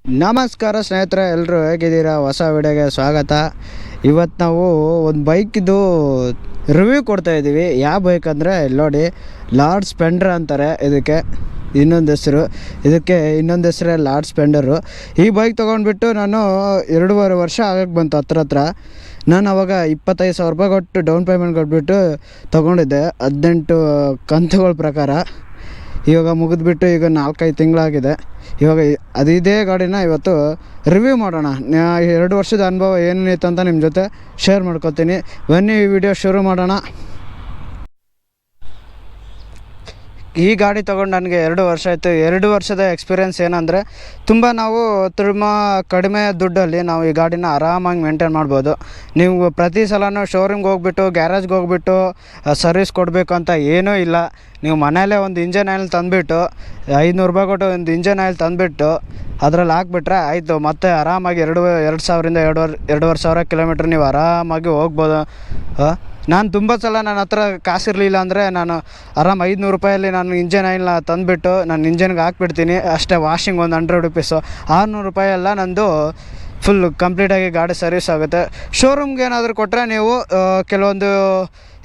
ನಮಸ್ಕಾರ ಸ್ನೇಹಿತರೆ, ಎಲ್ಲರೂ ಹೇಗಿದ್ದೀರಾ? ಹೊಸ ವಿಡಿಯೋಗೆ ಸ್ವಾಗತ. ಇವತ್ತು ನಾವು ಒಂದು ಬೈಕಿದ್ದು ರಿವ್ಯೂ ಕೊಡ್ತಾ ಇದ್ದೀವಿ. ಯಾವ ಬೈಕ್ ಅಂದರೆ ನೋಡಿ, ಲಾರ್ಡ್ ಸ್ಪೆಂಡರ್ ಅಂತಾರೆ ಇದಕ್ಕೆ. ಇನ್ನೊಂದು ಹೆಸರೇ ಲಾರ್ಡ್ ಸ್ಪೆಂಡರು. ಈ ಬೈಕ್ ತೊಗೊಂಡ್ಬಿಟ್ಟು ನಾನು 2.5 ವರ್ಷ ಆಗಕ್ಕೆ ಬಂತು ಹತ್ರ. ನಾನು ಅವಾಗ 25,000 ರೂಪಾಯಿ ಕೊಟ್ಟು ಡೌನ್ ಪೇಮೆಂಟ್ ಕೊಟ್ಬಿಟ್ಟು ತೊಗೊಂಡಿದ್ದೆ, 18 ಕಂತುಗಳ ಪ್ರಕಾರ. ಇವಾಗ ಮುಗಿದ್ಬಿಟ್ಟು ಈಗ 4-5 ತಿಂಗಳಾಗಿದೆ. ಇವಾಗ ಇದೇ ಗಾಡಿನ ಇವತ್ತು ರಿವ್ಯೂ ಮಾಡೋಣ. 2 ವರ್ಷದ ಅನುಭವ ಏನಿತ್ತು ಅಂತ ನಿಮ್ಮ ಜೊತೆ ಶೇರ್ ಮಾಡ್ಕೊತೀನಿ. ಬನ್ನಿ ಈ ವಿಡಿಯೋ ಶುರು ಮಾಡೋಣ. ಈ ಗಾಡಿ ತೊಗೊಂಡು ನನಗೆ 2 ವರ್ಷ ಆಯಿತು. 2 ವರ್ಷದ ಎಕ್ಸ್ಪೀರಿಯೆನ್ಸ್ ಏನಂದರೆ, ನಾವು ತುಂಬ ಕಡಿಮೆ ದುಡ್ಡಲ್ಲಿ ನಾವು ಈ ಗಾಡಿನ ಆರಾಮಾಗಿ ಮೇಂಟೈನ್ ಮಾಡ್ಬೋದು. ನೀವು ಪ್ರತಿ ಸಲನೂ ಶೋರೂಮ್ಗೆ ಹೋಗ್ಬಿಟ್ಟು, ಗ್ಯಾರೇಜ್ಗೆ ಹೋಗ್ಬಿಟ್ಟು ಸರ್ವಿಸ್ ಕೊಡಬೇಕು ಅಂತ ಏನೂ ಇಲ್ಲ. ನೀವು ಮನೆಯಲ್ಲೇ ಒಂದು ಇಂಜನ್ ಆಯಿಲ್ ತಂದುಬಿಟ್ಟು, 500 ರೂಪಾಯಿ ಕೊಟ್ಟು ಒಂದು ಇಂಜನ್ ಆಯಿಲ್ ತಂದುಬಿಟ್ಟು ಅದರಲ್ಲಿ ಹಾಕ್ಬಿಟ್ರೆ ಆಯಿತು. ಮತ್ತು ಆರಾಮಾಗಿ 2,000-2,500 ಕಿಲೋಮೀಟ್ರ್ ನೀವು ಆರಾಮಾಗಿ ಹೋಗ್ಬೋದು. ನಾನು ತುಂಬ ಸಲ ನನ್ನ ಹತ್ರ ಕಾಸಿರಲಿಲ್ಲ ಅಂದರೆ ನಾನು ಆರಾಮ್ 500 ರೂಪಾಯಲ್ಲಿ ನಾನು ಇಂಜನ್ ಆಯಿಲ್ನ ತಂದುಬಿಟ್ಟು ನಾನು ಇಂಜನ್ಗೆ ಹಾಕ್ಬಿಡ್ತೀನಿ ಅಷ್ಟೇ. ವಾಷಿಂಗ್ ಒಂದು 100 ರುಪೀಸು, 600 ರೂಪಾಯಿ ಎಲ್ಲ ನಂದು ಫುಲ್ ಕಂಪ್ಲೀಟಾಗಿ ಗಾಡಿ ಸರ್ವಿಸ್ ಆಗುತ್ತೆ. ಶೋರೂಮ್ಗೆ ಏನಾದರೂ ಕೊಟ್ಟರೆ ನೀವು ಕೆಲವೊಂದು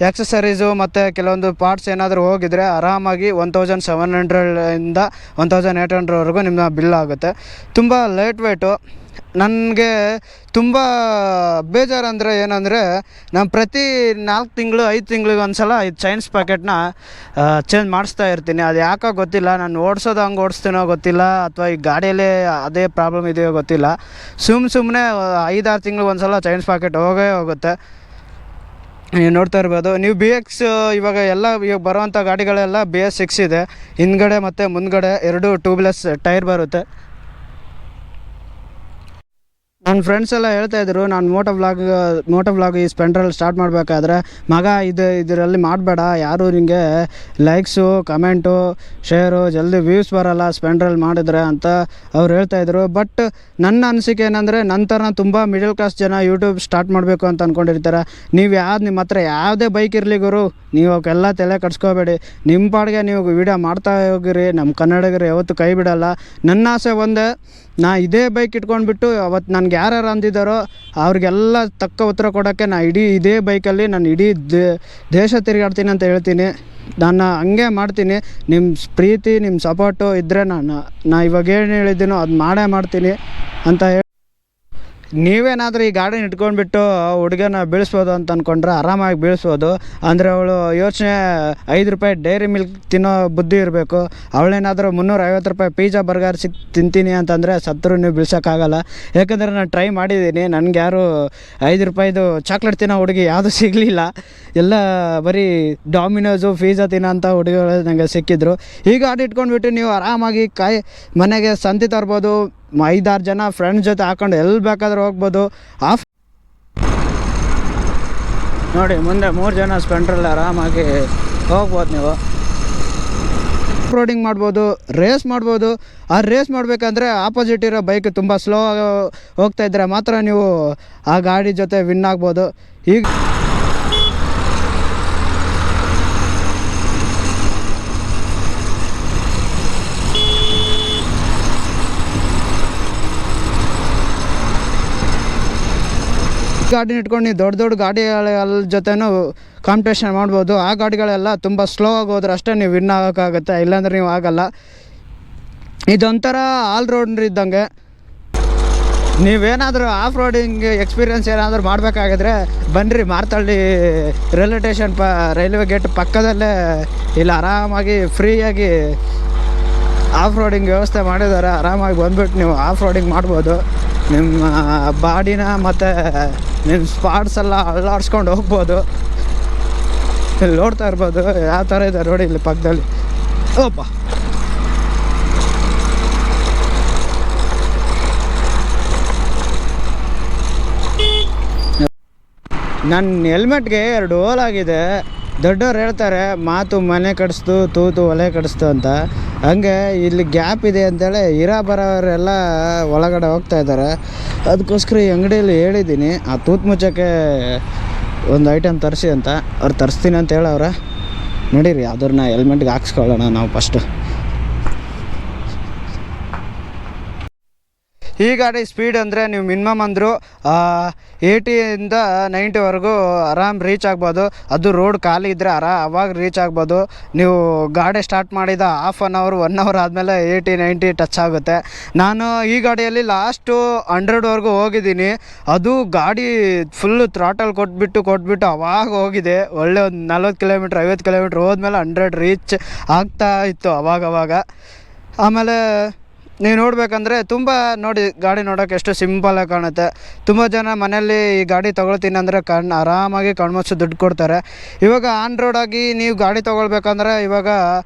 ಆಕ್ಸೆಸರೀಸು ಮತ್ತು ಕೆಲವೊಂದು ಪಾರ್ಟ್ಸ್ ಏನಾದರೂ ಹೋಗಿದರೆ ಆರಾಮಾಗಿ 1,700ಇಂದ 1,800ವರೆಗೂ ನಿಮ್ಮ ಬಿಲ್ ಆಗುತ್ತೆ. ತುಂಬ ಲೈಟ್ ವೆಯ್ಟು. ನನಗೆ ತುಂಬ ಬೇಜಾರು ಅಂದರೆ ಏನಂದರೆ, ನಾನು ಪ್ರತಿ 4 ತಿಂಗಳು 5 ತಿಂಗಳಿಗೆ ಒಂದು ಸಲ ಚೈನ್ಸ್ ಪ್ಯಾಕೆಟ್ನ ಚೇಂಜ್ ಮಾಡಿಸ್ತಾ ಇರ್ತೀನಿ. ಅದು ಯಾಕೋ ಗೊತ್ತಿಲ್ಲ. ನಾನು ಓಡಿಸೋದು ಹಂಗೆ ಓಡಿಸ್ತೀನೋ ಗೊತ್ತಿಲ್ಲ, ಅಥವಾ ಈ ಗಾಡಿಯಲ್ಲೇ ಅದೇ ಪ್ರಾಬ್ಲಮ್ ಇದೆಯೋ ಗೊತ್ತಿಲ್ಲ. ಸುಮ್ಮನೆ 5-6 ತಿಂಗಳಿಗೆ ಒಂದು ಸಲ ಚೈನ್ಸ್ ಪ್ಯಾಕೆಟ್ ಹೋಗುತ್ತೆ. ನೀವು ನೋಡ್ತಾ ಇರ್ಬೋದು. ನೀವು BX ಇವಾಗ ಬರುವಂಥ ಗಾಡಿಗಳೆಲ್ಲ BS6 ಇದೆ. ಹಿಂದ್ಗಡೆ ಮತ್ತು ಮುಂದ್ಗಡೆ 2 ಟ್ಯೂಬ್ಲೆಸ್ ಟೈರ್ ಬರುತ್ತೆ. ನನ್ನ ಫ್ರೆಂಡ್ಸ್ ಎಲ್ಲ ಹೇಳ್ತಾಯಿದ್ರು, ನಾನು ಮೋಟೋ ವ್ಲಾಗ್ ಈ ಸ್ಪೆಂಡ್ರಲ್ಲಿ ಸ್ಟಾರ್ಟ್ ಮಾಡಬೇಕಾದ್ರೆ, ಮಗ ಇದರಲ್ಲಿ ಮಾಡಬೇಡ, ಯಾರು ನಿಮಗೆ ಲೈಕ್ಸು, ಕಮೆಂಟು, ಶೇರು, ಜಲ್ದಿ ವ್ಯೂಸ್ ಬರೋಲ್ಲ ಸ್ಪೆಂಡ್ರಲ್ಲಿ ಮಾಡಿದ್ರೆ ಅಂತ ಅವ್ರು ಹೇಳ್ತಾಯಿದ್ರು. ಬಟ್ ನನ್ನ ಅನಿಸಿಕೆ ಏನಂದರೆ, ನಂತರ ತುಂಬ ಮಿಡಲ್ ಕ್ಲಾಸ್ ಜನ ಯೂಟ್ಯೂಬ್ ಸ್ಟಾರ್ಟ್ ಮಾಡಬೇಕು ಅಂತ ಅಂದ್ಕೊಂಡಿರ್ತಾರೆ. ನಿಮ್ಮ ಹತ್ರ ಯಾವುದೇ ಬೈಕ್ ಇರಲಿ ಗುರು, ನೀವು ಅವಕ್ಕೆಲ್ಲ ತಲೆ ಕಟ್ಸ್ಕೋಬೇಡಿ. ನಿಮ್ಮ ಪಾಡಿಗೆ ನೀವು ವಿಡಿಯೋ ಮಾಡ್ತಾ ಹೋಗಿರಿ. ನಮ್ಮ ಕನ್ನಡಿಗರು ಯಾವತ್ತೂ ಕೈ ಬಿಡೋಲ್ಲ. ನನ್ನ ಆಸೆ ಒಂದೇ, ನಾ ಇದೇ ಬೈಕ್ ಇಟ್ಕೊಂಡ್ಬಿಟ್ಟು ಅವತ್ತು ನನಗೆ ಯಾರ್ಯಾರು ಅಂದಿದ್ದಾರೋ ಅವ್ರಿಗೆಲ್ಲ ತಕ್ಕ ಉತ್ತರ ಕೊಡೋಕ್ಕೆ ಇದೇ ಬೈಕಲ್ಲಿ ನಾನು ಇಡೀ ದೇಶ ತಿರುಗಾಡ್ತೀನಿ ಅಂತ ಹೇಳ್ತೀನಿ. ನಾನು ಹಂಗೆ ಮಾಡ್ತೀನಿ. ನಿಮ್ಮ ಪ್ರೀತಿ, ನಿಮ್ಮ ಸಪೋರ್ಟು ಇದ್ದರೆ ನಾ ಇವಾಗ ಏನು ಹೇಳಿದ್ದೀನೋ ಅದು ಮಾಡೇ ಮಾಡ್ತೀನಿ ಅಂತ ಹೇಳಿ. ನೀವೇನಾದರೂ ಈ ಗಾಡಿನ ಇಟ್ಕೊಂಡ್ಬಿಟ್ಟು ಹುಡುಗನ ಬೀಳಿಸ್ಬೋದು ಅಂತ ಅಂದ್ಕೊಂಡ್ರೆ ಆರಾಮಾಗಿ ಬೀಳಿಸ್ಬೋದು. ಅಂದರೆ ಅವಳು ಯೋಚನೆ 5 ರೂಪಾಯಿ ಡೈರಿ ಮಿಲ್ಕ್ ತಿನ್ನೋ ಬುದ್ಧಿ ಇರಬೇಕು. ಅವಳೇನಾದರೂ 350 ರೂಪಾಯಿ ಪಿಜ್ಜಾ ಬರ್ಗರ್ ತಿಂತೀನಿ ಅಂತಂದರೆ ಸತ್ತರೂ ನೀವು ಬೀಳ್ಸೋಕ್ಕಾಗಲ್ಲ. ಯಾಕಂದರೆ ನಾನು ಟ್ರೈ ಮಾಡಿದ್ದೀನಿ. ನನಗೆ ಯಾರು 5 ರೂಪಾಯಿದು ಚಾಕ್ಲೇಟ್ ತಿನ್ನೋ ಹುಡುಗಿ ಯಾವುದೂ ಸಿಗಲಿಲ್ಲ. ಎಲ್ಲ ಬರೀ ಡಾಮಿನೋಸು, ಪಿಜ್ಜಾ ತಿನ್ನೋ ಅಂಥ ಹುಡುಗಿಗಳು ನನಗೆ ಸಿಕ್ಕಿದ್ರು. ಈ ಗಾಡಿ ಇಟ್ಕೊಂಡ್ಬಿಟ್ಟು ನೀವು ಆರಾಮಾಗಿ ಮನೆಗೆ ಸಂತಿ ತರ್ಬೋದು. 5-6 ಜನ ಫ್ರೆಂಡ್ಸ್ ಜೊತೆ ಹಾಕೊಂಡು ಎಲ್ಲಿ ಬೇಕಾದ್ರೂ ಹೋಗ್ಬೋದು. ನೋಡಿ, ಮುಂದೆ 3 ಜನ ಸ್ಪೆಂಡ್ರಲ್ಲಿ ಆರಾಮಾಗಿ ಹೋಗ್ಬೋದು. ನೀವು ಆಫ್ ರೋಡಿಂಗ್ ಮಾಡ್ಬೋದು, ರೇಸ್ ಮಾಡ್ಬೋದು. ಆ ರೇಸ್ ಮಾಡಬೇಕಂದ್ರೆ ಆಪೋಸಿಟ್ ಇರೋ ಬೈಕ್ ತುಂಬ ಸ್ಲೋ ಹೋಗ್ತಾಯಿದ್ರೆ ಮಾತ್ರ ನೀವು ಆ ಗಾಡಿ ಜೊತೆ ವಿನ್ ಆಗ್ಬೋದು. ಈಗ ಗಾಡಿನ ಇಟ್ಕೊಂಡು ನೀವು ದೊಡ್ಡ ಗಾಡಿಗಳ ಜೊತೆನೂ ಕಾಂಪಿಟೇಷನ್ ಮಾಡ್ಬೋದು. ಆ ಗಾಡಿಗಳೆಲ್ಲ ತುಂಬ ಸ್ಲೋ ಆಗಿ ಹೋದ್ರೆ ಅಷ್ಟೇ ನೀವು ವಿನ್ ಆಗೋಕ್ಕಾಗುತ್ತೆ, ಇಲ್ಲಾಂದ್ರೆ ನೀವು ಆಗಲ್ಲ. ಇದೊಂಥರ ಆಲ್ ರೌಂಡರ್ ಇದ್ದಂಗೆ. ನೀವೇನಾದರೂ ಆಫ್ ರೋಡಿಂಗ್ ಎಕ್ಸ್ಪೀರಿಯೆನ್ಸ್ ಏನಾದರೂ ಮಾಡಬೇಕಾಗಿದ್ರೆ ಬನ್ನಿರಿ, ಮಾರ್ತಳ್ಳಿ ರೈಲ್ವೆ ಗೇಟ್ ಪಕ್ಕದಲ್ಲೇ ಇಲ್ಲಿ ಆರಾಮಾಗಿ ಫ್ರೀಯಾಗಿ ಆಫ್ ರೋಡಿಂಗ್ ವ್ಯವಸ್ಥೆ ಮಾಡಿದ್ದಾರೆ. ಆರಾಮಾಗಿ ಬಂದುಬಿಟ್ಟು ನೀವು ಆಫ್ ರೋಡಿಂಗ್ ಮಾಡ್ಬೋದು. ನಿಮ್ಮ ಬಾಡಿನ ಮತ್ತು ನಿಮ್ಮ ಸ್ಪಾಟ್ಸ್ ಎಲ್ಲ ಅಳ್ಳಾಡ್ಸ್ಕೊಂಡು ಹೋಗ್ಬೋದು. ಇಲ್ಲಿ ನೋಡ್ತಾ ಇರ್ಬೋದು ಯಾವ ಥರ ಇದೆ ರೋಡ್ ಇಲ್ಲಿ ಪಕ್ಕದಲ್ಲಿ. ಓಪ್ಪ, ನನ್ನ ಹೆಲ್ಮೆಟ್ಗೆ 2 ಹೋಲ್ ಆಗಿದೆ. ದೊಡ್ಡವ್ರು ಹೇಳ್ತಾರೆ, ಮಾತು ಮನೆ ಕಡಿಸ್ತು, ತೂತು ಒಲೆ ಕಡಿಸ್ತು ಅಂತ. ಹಂಗೆ ಇಲ್ಲಿ ಗ್ಯಾಪ್ ಇದೆ ಅಂತೇಳಿ ಬರೋರೆಲ್ಲ ಒಳಗಡೆ ಹೋಗ್ತಾ ಇದ್ದಾರೆ. ಅದಕ್ಕೋಸ್ಕರ ಈ ಅಂಗಡಿಯಲ್ಲಿ ಹೇಳಿದ್ದೀನಿ, ಆ ತೂತು ಮುಚ್ಚೋಕ್ಕೆ ಒಂದು ಐಟಮ್ ತರಿಸಿ ಅಂತ. ಅವ್ರು ತರಿಸ್ತೀನಿ ಅಂತ ಹೇಳವ್ರೆ. ನಡೀರಿ ಅದನ್ನ ಹೆಲ್ಮೆಟ್ಗೆ ಹಾಕ್ಸ್ಕೊಳ್ಳೋಣ ನಾವು ಫಸ್ಟು. ಈ ಗಾಡಿ ಸ್ಪೀಡ್ ಅಂದರೆ ನೀವು ಮಿನಿಮಮ್ ಅಂದರೂ 80ಇಂದ 90ವರೆಗೂ ಆರಾಮ್ ರೀಚ್ ಆಗ್ಬೋದು. ಅದು ರೋಡ್ ಖಾಲಿ ಇದ್ದರೆ ಅವಾಗ ರೀಚ್ ಆಗ್ಬೋದು. ನೀವು ಗಾಡಿ ಸ್ಟಾರ್ಟ್ ಮಾಡಿದ ಹಾಫ್ ಆನ್ ಅವರ್ 1 ಅವರ್ ಆದಮೇಲೆ 80-90 ಟಚ್ ಆಗುತ್ತೆ. ನಾನು ಈ ಗಾಡಿಯಲ್ಲಿ ಲಾಸ್ಟು 100ವರೆಗೂ ಹೋಗಿದ್ದೀನಿ. ಅದು ಗಾಡಿ ಫುಲ್ಲು ಥ್ರಾಟಲ್ ಕೊಟ್ಬಿಟ್ಟು ಅವಾಗ ಹೋಗಿದೆ. ಒಳ್ಳೆ ಒಂದು 40 ಕಿಲೋಮೀಟ್ರ್ 50 ಕಿಲೋಮೀಟ್ರ್ ಹೋದ್ಮೇಲೆ 100 ರೀಚ್ ಆಗ್ತಾ ಇತ್ತು ಅವಾಗವಾಗ. ಆಮೇಲೆ ನೀವು ನೋಡಬೇಕಂದ್ರೆ ತುಂಬ ನೋಡಿ ಗಾಡಿ ನೋಡೋಕೆ ಎಷ್ಟು ಸಿಂಪಲಾಗಿ ಕಾಣುತ್ತೆ. ತುಂಬ ಜನ ಮನೆಯಲ್ಲಿ ಈ ಗಾಡಿ ತೊಗೊಳ್ತೀನಿ ಅಂದರೆ ಆರಾಮಾಗಿ ಕಣ್ಮುಚ್ಚು ದುಡ್ಡು ಕೊಡ್ತಾರೆ. ಇವಾಗ ಆನ್ ರೋಡಾಗಿ ನೀವು ಗಾಡಿ ತೊಗೊಳ್ಬೇಕಂದ್ರೆ ಇವಾಗ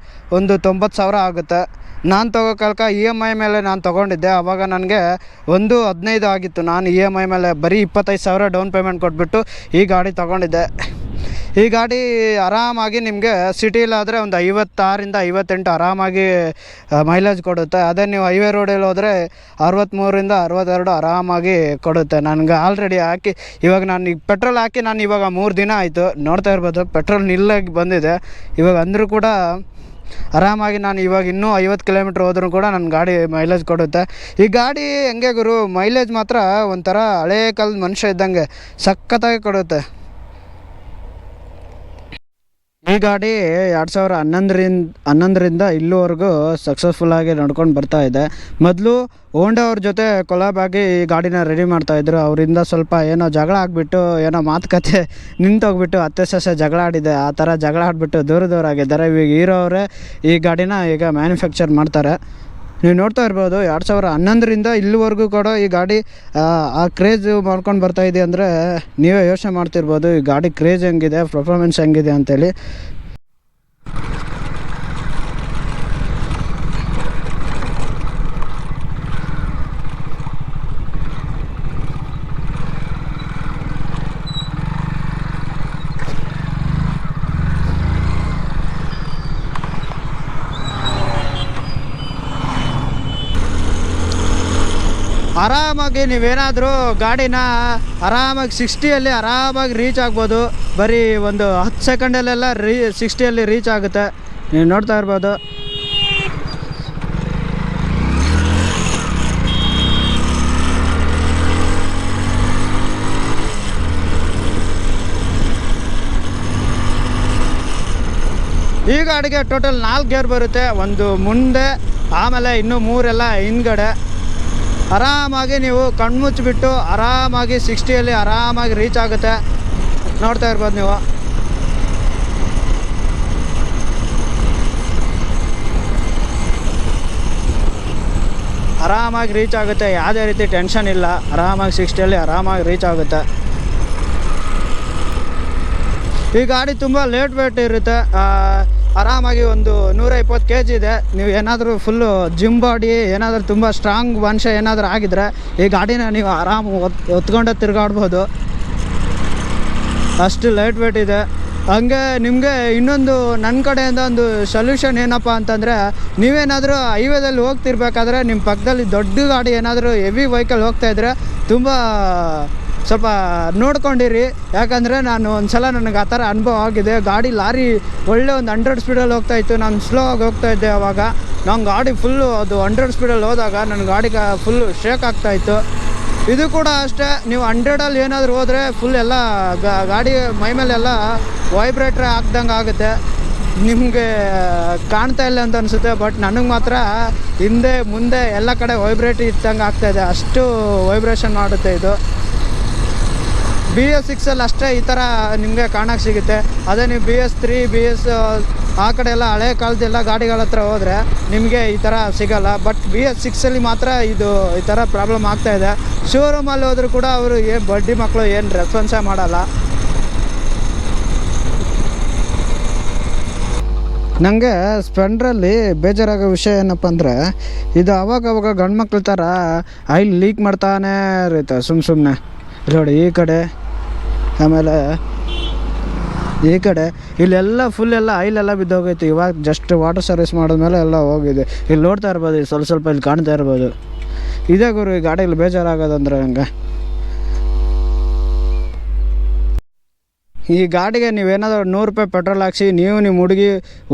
ಒಂದು 90,000 ಆಗುತ್ತೆ. ನಾನು ತೊಗೋ ಕಾಲಕ್ಕೆ EMI ಮೇಲೆ ನಾನು ತೊಗೊಂಡಿದ್ದೆ. ಆವಾಗ ನನಗೆ 1.15 ಆಗಿತ್ತು. ನಾನು EMI ಮೇಲೆ ಬರೀ 25,000 ಡೌನ್ ಪೇಮೆಂಟ್ ಕೊಟ್ಬಿಟ್ಟು ಈ ಗಾಡಿ ತೊಗೊಂಡಿದ್ದೆ. ಈ ಗಾಡಿ ಆರಾಮಾಗಿ ನಿಮಗೆ ಸಿಟಿಲಾದರೆ ಒಂದು 56ಇಂದ 58 ಆರಾಮಾಗಿ ಮೈಲೇಜ್ ಕೊಡುತ್ತೆ. ಅದೇ ನೀವು ಹೈವೇ ರೋಡಲ್ಲಿ ಹೋದರೆ 63ಇಂದ 62 ಆರಾಮಾಗಿ ಕೊಡುತ್ತೆ. ನನಗೆ ಆಲ್ರೆಡಿ ಹಾಕಿ ಇವಾಗ ನಾನು ಈಗ ಪೆಟ್ರೋಲ್ ಹಾಕಿ ನಾನು ಇವಾಗ 3 ದಿನ ಆಯಿತು. ನೋಡ್ತಾ ಇರ್ಬೋದು ಪೆಟ್ರೋಲ್ ನಿಲ್ಲಾಗಿ ಬಂದಿದೆ. ಇವಾಗ ಅಂದರೂ ಕೂಡ ಆರಾಮಾಗಿ ನಾನು ಇವಾಗ ಇನ್ನೂ 50 ಕಿಲೋಮೀಟ್ರ್ ಹೋದ್ರೂ ಕೂಡ ನನ್ನ ಗಾಡಿ ಮೈಲೇಜ್ ಕೊಡುತ್ತೆ. ಈ ಗಾಡಿ ಹೆಂಗೆ ಗುರು, ಮೈಲೇಜ್ ಮಾತ್ರ ಒಂಥರ ಹಳೇ ಕಾಲದ ಮನುಷ್ಯ ಇದ್ದಂಗೆ ಸಖತ್ತಾಗಿ ಕೊಡುತ್ತೆ. ಈ ಗಾಡಿ 2011ರಿಂದ ಇಲ್ಲಿವರೆಗೂ ಸಕ್ಸಸ್ಫುಲ್ಲಾಗಿ ನಡ್ಕೊಂಡು ಬರ್ತಾ ಇದೆ. ಮೊದಲು ಹೋಂಡಾ ಅವ್ರ ಜೊತೆ ಕೊಲಾಬ್ ಆಗಿ ಈ ಗಾಡಿನ ರೆಡಿ ಮಾಡ್ತಾಯಿದ್ರು. ಅವರಿಂದ ಸ್ವಲ್ಪ ಏನೋ ಜಗಳ ಆಗಿಬಿಟ್ಟು ಏನೋ ಮಾತುಕತೆ ನಿಂತೋಗ್ಬಿಟ್ಟು ಅತ್ತೆ ಸೊಸೆ ಜಗಳ ಆಡಿದೆ. ಆ ಥರ ಜಗಳ ಆಡಿಬಿಟ್ಟು ದೂರವಾಗಿದ್ದಾರೆ. ಈಗ ಹೀರೋ ಅವರೇ ಈ ಗಾಡಿನ ಈಗ ಮ್ಯಾನುಫ್ಯಾಕ್ಚರ್ ಮಾಡ್ತಾರೆ. ನೀವು ನೋಡ್ತಾ ಇರ್ಬೋದು 2011ರಿಂದ ಇಲ್ಲಿವರೆಗೂ ಕೂಡ ಈ ಗಾಡಿ ಆ ಕ್ರೇಜ್ ಮಾಡ್ಕೊಂಡು ಬರ್ತಾಯಿದೆ. ಅಂದರೆ ನೀವೇ ಯೋಚನೆ ಮಾಡ್ತಿರ್ಬೋದು ಈ ಗಾಡಿ ಕ್ರೇಜ್ ಹೆಂಗಿದೆ, ಪರ್ಫಾರ್ಮೆನ್ಸ್ ಹೆಂಗಿದೆ ಅಂತೇಳಿ. ಆರಾಮಾಗಿ ನೀವೇನಾದರೂ ಗಾಡಿನ ಆರಾಮಾಗಿ 60ಯಲ್ಲಿ ಆರಾಮಾಗಿ ರೀಚ್ ಆಗ್ಬೋದು. ಬರೀ ಒಂದು 10 ಸೆಕೆಂಡಲ್ಲೆಲ್ಲ 60ಯಲ್ಲಿ ರೀಚ್ ಆಗುತ್ತೆ. ನೀವು ನೋಡ್ತಾ ಇರ್ಬೋದು. ಈ ಗಾಡಿಗೆ ಟೋಟಲ್ 4 ಗೇರ್ ಬರುತ್ತೆ. ಒಂದು ಮುಂದೆ, ಆಮೇಲೆ ಇನ್ನೂ 3 ಎಲ್ಲ ಹಿಂದ್ಗಡೆ. ಆರಾಮಾಗಿ ನೀವು ಕಣ್ಮುಚ್ಚಿಬಿಟ್ಟು ಆರಾಮಾಗಿ 60ಯಲ್ಲಿ ಆರಾಮಾಗಿ ರೀಚ್ ಆಗುತ್ತೆ. ನೋಡ್ತಾ ಇರ್ಬೋದು ನೀವು. ಆರಾಮಾಗಿ ರೀಚ್ ಆಗುತ್ತೆ, ಯಾವುದೇ ರೀತಿ ಟೆನ್ಷನ್ ಇಲ್ಲ. ಆರಾಮಾಗಿ 60ಯಲ್ಲಿ ಆರಾಮಾಗಿ ರೀಚ್ ಆಗುತ್ತೆ. ಈ ಗಾಡಿ ತುಂಬ ಲೇಟ್ ವೇಟ್ ಇರುತ್ತೆ. ಆರಾಮಾಗಿ ಒಂದು 120 kg ಇದೆ. ನೀವು ಏನಾದರೂ ಫುಲ್ಲು ಜಿಮ್ ಬಾಡಿ ಏನಾದರೂ ತುಂಬ ಸ್ಟ್ರಾಂಗ್ ಮನುಷ್ಯ ಏನಾದರೂ ಆಗಿದ್ರೆ ಈ ಗಾಡಿನ ನೀವು ಆರಾಮ ಹೊತ್ಕೊಂಡೆ ತಿರುಗಾಡ್ಬೋದು. ಅಷ್ಟು ಲೈಟ್ ವೇಟ್ ಇದೆ. ಹಂಗೆ ನಿಮಗೆ ಇನ್ನೊಂದು ನನ್ನ ಕಡೆಯಿಂದ ಒಂದು ಸೊಲ್ಯೂಷನ್ ಏನಪ್ಪ ಅಂತಂದರೆ, ನೀವೇನಾದರೂ ಹೈವೇದಲ್ಲಿ ಹೋಗ್ತಿರ್ಬೇಕಾದ್ರೆ ನಿಮ್ಮ ಪಕ್ಕದಲ್ಲಿ ದೊಡ್ಡ ಗಾಡಿ ಏನಾದರೂ ಹೆವಿ ವೆಹಿಕಲ್ ಹೋಗ್ತಾಯಿದ್ರೆ ತುಂಬ ಸ್ವಲ್ಪ ನೋಡ್ಕೊಂಡಿರಿ. ಯಾಕಂದರೆ ನಾನು ಒಂದು ಸಲ ನನಗೆ ಆ ಥರ ಅನುಭವ ಆಗಿದೆ. ಲಾರಿ ಒಳ್ಳೆ ಒಂದು 100 ಸ್ಪೀಡಲ್ಲಿ ಹೋಗ್ತಾಯಿತ್ತು. ನಾನು ಸ್ಲೋ ಆಗಿ ಹೋಗ್ತಾಯಿದ್ದೆ. ಆವಾಗ ನಾನು ಗಾಡಿ ಫುಲ್ಲು ಅದು 100 ಸ್ಪೀಡಲ್ಲಿ ಹೋದಾಗ ನನ್ನ ಗಾಡಿಗೆ ಫುಲ್ಲು ಶೇಕ್ ಆಗ್ತಾಯಿತ್ತು. ಇದು ಕೂಡ ಅಷ್ಟೇ, ನೀವು 100ಅಲ್ಲಿ ಏನಾದರೂ ಹೋದರೆ ಫುಲ್ ಎಲ್ಲ ಗಾಡಿ ಮೈ ಮೇಲೆಲ್ಲ ವೈಬ್ರೇಟ್ರ್ ಹಾಕ್ದಂಗೆ ಆಗುತ್ತೆ. ನಿಮಗೆ ಕಾಣ್ತಾ ಇಲ್ಲ ಅಂತ ಅನಿಸುತ್ತೆ, ಬಟ್ ನನಗೆ ಮಾತ್ರ ಹಿಂದೆ ಮುಂದೆ ಎಲ್ಲ ಕಡೆ ವೈಬ್ರೇಟ್ ಇದ್ದಂಗೆ ಆಗ್ತಾಯಿದೆ. ಅಷ್ಟು ವೈಬ್ರೇಷನ್ ಮಾಡುತ್ತೆ ಇದು. BS6 ಅಷ್ಟೇ ಈ ಥರ ನಿಮಗೆ ಕಾಣೋಕ್ಕೆ ಸಿಗುತ್ತೆ. ಅದೇ ನೀವು BS3 BS ಆ ಕಡೆ ಎಲ್ಲ ಹಳೆ ಕಾಲದೆಲ್ಲ ಗಾಡಿಗಳ ಹತ್ರ ಹೋದರೆ ನಿಮಗೆ ಈ ಥರ ಸಿಗೋಲ್ಲ. ಬಟ್ BS6 ಮಾತ್ರ ಇದು ಈ ಥರ ಪ್ರಾಬ್ಲಮ್ ಆಗ್ತಾಯಿದೆ. ಶೋರೂಮಲ್ಲಿ ಹೋದರೂ ಕೂಡ ಅವರು ಬಡ್ಡಿ ಮಕ್ಕಳು ಏನು ರೆಸ್ಪಾನ್ಸೇ ಮಾಡಲ್ಲ. ನನಗೆ ಸ್ಪೆಂಡ್ರಲ್ಲಿ ಬೇಜಾರಾಗೋ ವಿಷಯ ಏನಪ್ಪ ಅಂದರೆ, ಇದು ಅವಾಗವಾಗ ಗಂಡು ಮಕ್ಳ ಥರ ಆಯಿಲ್ ಲೀಕ್ ಮಾಡ್ತಾನೇ ಇರುತ್ತೆ ಸುಮ್ಮನೆ. ನೋಡಿ ಈ ಕಡೆ, ಆಮೇಲೆ ಈ ಕಡೆ ಇಲ್ಲೆಲ್ಲ ಫುಲ್ ಎಲ್ಲ ಆಯಿಲೆಲ್ಲ ಬಿದ್ದೋಗೈತೆ. ಇವಾಗ ಜಸ್ಟ್ ವಾಟರ್ ಸರ್ವಿಸ್ ಮಾಡಿದ್ಮೇಲೆ ಎಲ್ಲ ಹೋಗಿದೆ. ಇಲ್ಲಿ ನೋಡ್ತಾ ಇರ್ಬೋದು, ಸ್ವಲ್ಪ ಇಲ್ಲಿ ಕಾಣ್ತಾ ಇರ್ಬೋದು. ಇದೇ ಗುರು ಈ ಗಾಡಿಯಲ್ಲಿ ಬೇಜಾರಾಗೋದಂದ್ರೆ ನಂಗೆ. ಈ ಗಾಡಿಗೆ ನೀವೇನಾದರೂ 100 ರೂಪಾಯಿ ಪೆಟ್ರೋಲ್ ಹಾಕ್ಸಿ ನಿಮ್ಮ ಹುಡುಗಿ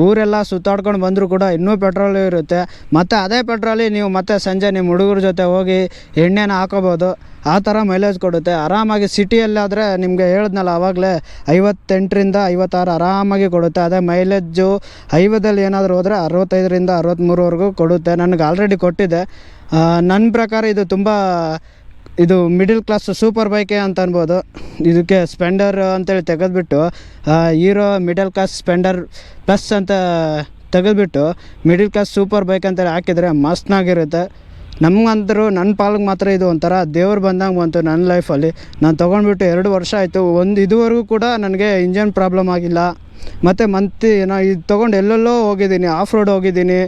ಊರೆಲ್ಲ ಸುತ್ತಾಡ್ಕೊಂಡು ಬಂದರೂ ಕೂಡ ಇನ್ನೂ ಪೆಟ್ರೋಲ್ ಇರುತ್ತೆ. ಮತ್ತು ಅದೇ ಪೆಟ್ರೋಲಿ ನೀವು ಮತ್ತೆ ಸಂಜೆ ನಿಮ್ಮ ಹುಡುಗರ ಜೊತೆ ಹೋಗಿ ಎಣ್ಣೆನ ಹಾಕೋಬೋದು. ಆ ಥರ ಮೈಲೇಜ್ ಕೊಡುತ್ತೆ. ಆರಾಮಾಗಿ ಸಿಟಿಯಲ್ಲಾದರೆ ನಿಮಗೆ ಹೇಳಿದ್ನಲ್ಲ ಆವಾಗಲೇ 58ರಿಂದ 56 ಆರಾಮಾಗಿ ಕೊಡುತ್ತೆ. ಅದೇ ಮೈಲೇಜು ಹೈವೇದಲ್ಲಿ ಏನಾದರೂ ಹೋದರೆ 65ರಿಂದ 63ವರೆಗೂ ಕೊಡುತ್ತೆ. ನನಗೆ ಆಲ್ರೆಡಿ ಕೊಟ್ಟಿದೆ. ನನ್ನ ಪ್ರಕಾರ ಇದು ತುಂಬ ಮಿಡಿಲ್ ಕ್ಲಾಸ್ ಸೂಪರ್ ಬೈಕೆ ಅಂತ ಅನ್ಬೋದು. ಇದಕ್ಕೆ ಸ್ಪೆಂಡರ್ ಅಂತೇಳಿ ತೆಗೆದುಬಿಟ್ಟು hero middle class Splendor plus ಅಂತ ತೆಗೆದುಬಿಟ್ಟು ಮಿಡಿಲ್ ಕ್ಲಾಸ್ ಸೂಪರ್ ಬೈಕ್ ಅಂತೇಳಿ ಹಾಕಿದರೆ ಮಸ್ತ್ನಾಗಿರುತ್ತೆ. ನಮಗಂತರೂ ನನ್ನ ಪಾಲಿಗೆ ಮಾತ್ರ ಇದು ಒಂಥರ ದೇವ್ರು ಬಂದಂಗೆ ಬಂತು ನನ್ನ ಲೈಫಲ್ಲಿ. ನಾನು ತೊಗೊಂಡ್ಬಿಟ್ಟು 2 ವರ್ಷ ಆಯಿತು. ಇದುವರೆಗೂ ಕೂಡ ನನಗೆ ಇಂಜನ್ ಪ್ರಾಬ್ಲಮ್ ಆಗಿಲ್ಲ. ಮತ್ತು ನಾನು ಇದು ತೊಗೊಂಡು ಎಲ್ಲೆಲ್ಲೋ ಹೋಗಿದ್ದೀನಿ, ಆಫ್ ರೋಡ್ ಹೋಗಿದ್ದೀನಿ.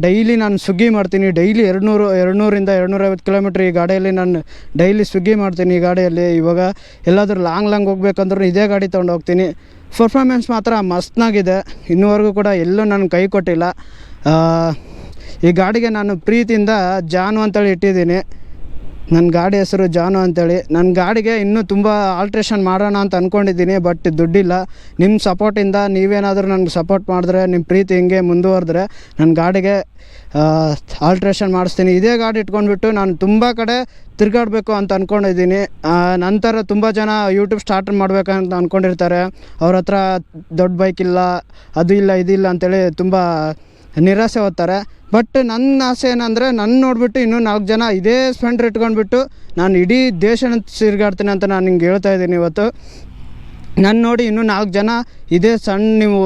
ಡೈಲಿ ನಾನು ಸ್ವಿಗ್ಗಿ ಮಾಡ್ತೀನಿ. ಡೈಲಿ 200ರಿಂದ 250 ಕಿಲೋಮೀಟ್ರ್ ಈ ಗಾಡಿಯಲ್ಲಿ ನಾನು ಡೈಲಿ ಸ್ವಿಗ್ಗಿ ಮಾಡ್ತೀನಿ. ಈ ಗಾಡಿಯಲ್ಲಿ ಇವಾಗ ಎಲ್ಲಾದರೂ ಲಾಂಗ್ ಹೋಗ್ಬೇಕಂದ್ರೂ ಇದೇ ಗಾಡಿ ತೊಗೊಂಡು ಹೋಗ್ತೀನಿ. ಪರ್ಫಾರ್ಮೆನ್ಸ್ ಮಾತ್ರ ಮಸ್ತ್ನಾಗಿದೆ. ಇನ್ನೂವರೆಗೂ ಕೂಡ ಎಲ್ಲೂ ನಾನು ಕೈ ಕೊಟ್ಟಿಲ್ಲ. ಈ ಗಾಡಿಗೆ ನಾನು ಪ್ರೀತಿಯಿಂದ ಜಾನು ಅಂತೇಳಿ ಇಟ್ಟಿದ್ದೀನಿ. ನನ್ನ ಗಾಡಿ ಹೆಸರು ಜಾನು ಅಂತೇಳಿ. ನನ್ನ ಗಾಡಿಗೆ ಇನ್ನೂ ತುಂಬ ಆಲ್ಟ್ರೇಷನ್ ಮಾಡೋಣ ಅಂತ ಅಂದ್ಕೊಂಡಿದ್ದೀನಿ, ಬಟ್ ದುಡ್ಡಿಲ್ಲ. ನಿಮ್ಮ ಸಪೋರ್ಟಿಂದ ನೀವೇನಾದರೂ ನನಗೆ ಸಪೋರ್ಟ್ ಮಾಡಿದ್ರೆ, ನಿಮ್ಮ ಪ್ರೀತಿ ಹಿಂಗೆ ಮುಂದುವರೆದ್ರೆ ನನ್ನ ಗಾಡಿಗೆ ಆಲ್ಟ್ರೇಷನ್ ಮಾಡಿಸ್ತೀನಿ. ಇದೇ ಗಾಡಿ ಇಟ್ಕೊಂಡ್ಬಿಟ್ಟು ನಾನು ತುಂಬ ಕಡೆ ತಿರುಗಾಡಬೇಕು ಅಂತ ಅಂದ್ಕೊಂಡಿದ್ದೀನಿ. ನಂತರ ತುಂಬ ಜನ ಯೂಟ್ಯೂಬ್ ಸ್ಟಾರ್ಟ್ ಮಾಡಬೇಕಂತ ಅಂದ್ಕೊಂಡಿರ್ತಾರೆ. ಅವ್ರ ಹತ್ರ ದೊಡ್ಡ ಬೈಕ್ ಇಲ್ಲ, ಅದು ಇಲ್ಲ, ಇದಿಲ್ಲ ಅಂತೇಳಿ ತುಂಬ ನಿರಾಸೆ ಹೋಗ್ತಾರೆ. ಬಟ್ ನನ್ನ ಆಸೆ ಏನಂದರೆ ನನ್ನ ನೋಡಿಬಿಟ್ಟು ಇನ್ನೂ 4 ಜನ ಇದೇ ಸ್ಪೆಂಡರ್ ಇಟ್ಕೊಂಡ್ಬಿಟ್ಟು ನಾನು ಇಡೀ ದೇಶನ ತಿರುಗಾಡ್ತೀನಿ ಅಂತ ನಾನು ಹಿಂಗೆ ಹೇಳ್ತಾಯಿದ್ದೀನಿ ಇವತ್ತು. ನನ್ನ ನೋಡಿ ಇನ್ನೂ 4 ಜನ ಇದೇ ನೀವು